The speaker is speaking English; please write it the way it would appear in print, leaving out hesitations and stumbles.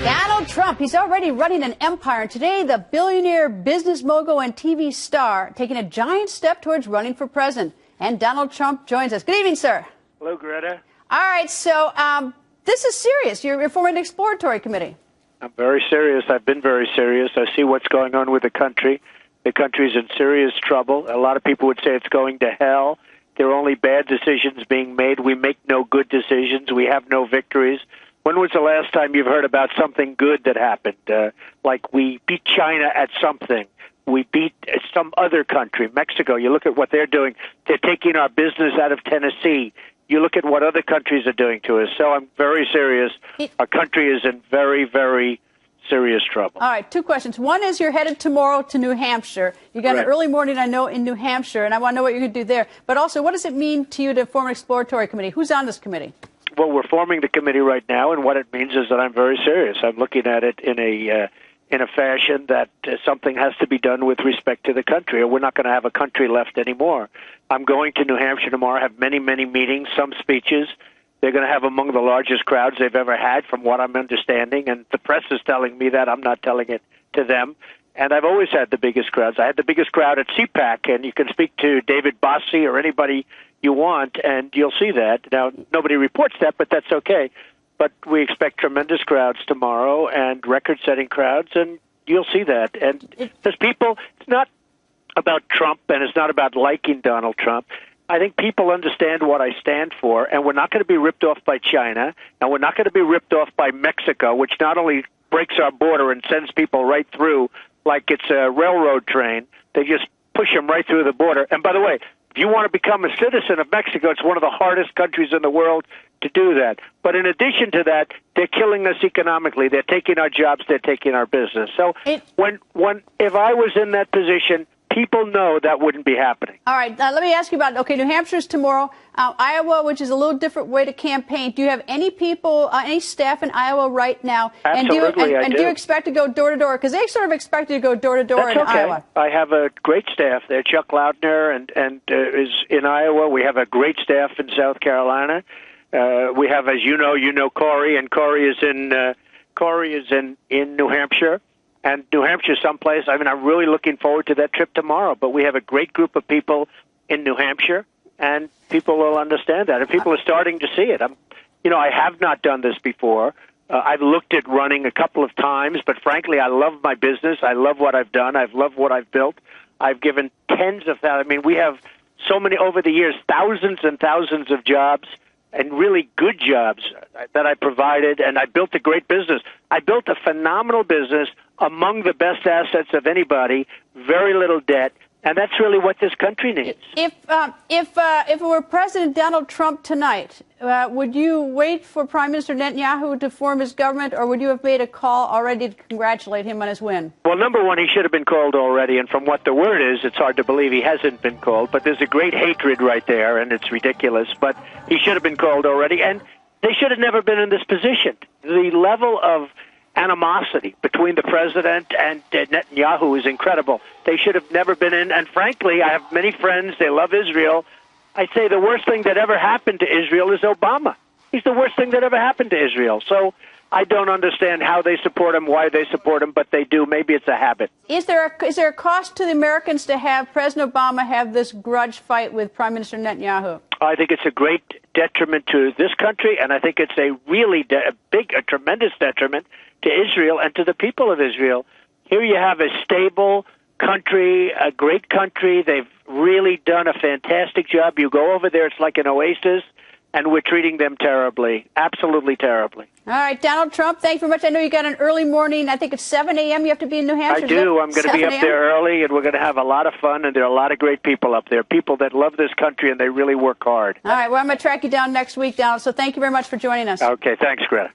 Donald Trump, he's already running an empire. And today, the billionaire, business mogul, and TV star taking a giant step towards running for president. And Donald Trump joins us. Good evening, sir. Hello, Greta. All right, so this is serious. You're forming an exploratory committee. I'm very serious. I've been very serious. I see what's going on with the country. The country's in serious trouble. A lot of people would say it's going to hell. There are only bad decisions being made. We make no good decisions. We have no victories. When was the last time you've heard about something good that happened? Like we beat China at something. We beat some other country, Mexico. You look at what they're doing. They're taking our business out of Tennessee. You look at what other countries are doing to us. So I'm very serious. Our country is in very, very serious trouble. All right, two questions. One is you're headed tomorrow to New Hampshire. You got an early morning, I know, in New Hampshire, and I want to know what you're going to do there. But also, what does it mean to you to form an exploratory committee? Who's on this committee? Well, we're forming the committee right now, and what it means is that I'm very serious. I'm looking at it in a fashion that something has to be done with respect to the country, or we're not going to have a country left anymore. I'm going to New Hampshire tomorrow, have many, many meetings, some speeches. They're going to have among the largest crowds they've ever had, from what I'm understanding, and the press is telling me that. I'm not telling it to them. And I've always had the biggest crowds. I had the biggest crowd at CPAC, and you can speak to David Bossie or anybody you want, and you'll see that. Now, nobody reports that, but that's okay. But we expect tremendous crowds tomorrow and record-setting crowds, and you'll see that. And there's people, it's not about Trump, and it's not about liking Donald Trump. I think people understand what I stand for, and we're not going to be ripped off by China, and we're not going to be ripped off by Mexico, which not only breaks our border and sends people right through like it's a railroad train. They just push them right through the border. And by the way, if you want to become a citizen of Mexico, it's one of the hardest countries in the world to do that. But in addition to that, they're killing us economically. They're taking our jobs. They're taking our business. So if I was in that position, people know that wouldn't be happening. All right, let me ask you about, okay, New Hampshire's tomorrow. Iowa, which is a little different way to campaign. Do you have any people, any staff in Iowa right now? Absolutely, and do you expect to go door to door? Because they sort of expect you to go door to door in Iowa. I have a great staff there. Chuck Loudner and is in Iowa. We have a great staff in South Carolina. We have, as you know Corey, and Corey is in New Hampshire. And New Hampshire someplace, I mean, I'm really looking forward to that trip tomorrow. But we have a great group of people in New Hampshire, and people will understand that. And people are starting to see it. I have not done this before. I've looked at running a couple of times, but frankly, I love my business. I love what I've done. I've loved what I've built. I've given tens of thousands. I mean, we have so many, over the years, thousands and thousands of jobs, and really good jobs that I provided, and I built a great business. I built a phenomenal business among the best assets of anybody, very little debt, and that's really what this country needs. If it were President Donald Trump tonight, would you wait for Prime Minister Netanyahu to form his government, or would you have made a call already to congratulate him on his win? Well, number one, he should have been called already, and from what the word is, it's hard to believe he hasn't been called, but there's a great hatred right there, and it's ridiculous, but he should have been called already, and they should have never been in this position. The level of animosity between the president and Netanyahu is incredible. They should have never been in, and frankly, I have many friends, they love Israel. I say the worst thing that ever happened to Israel is Obama. He's the worst thing that ever happened to Israel. So I don't understand how they support him, why they support him, but they do. Maybe it's a habit. Is there a cost to the Americans to have President Obama have this grudge fight with Prime Minister Netanyahu? I think it's a great detriment to this country, and I think it's a really a tremendous detriment to Israel and to the people of Israel. Here you have a stable country, a great country. They've really done a fantastic job. You go over there, it's like an oasis, and we're treating them terribly, absolutely terribly. All right, Donald Trump, thank you very much. I know you got an early morning. I think it's 7 a.m. You have to be in New Hampshire. I do. I'm going to be up there early, and we're going to have a lot of fun, and there are a lot of great people up there, people that love this country, and they really work hard. All right, well, I'm going to track you down next week, Donald, so thank you very much for joining us. Okay, thanks, Greta.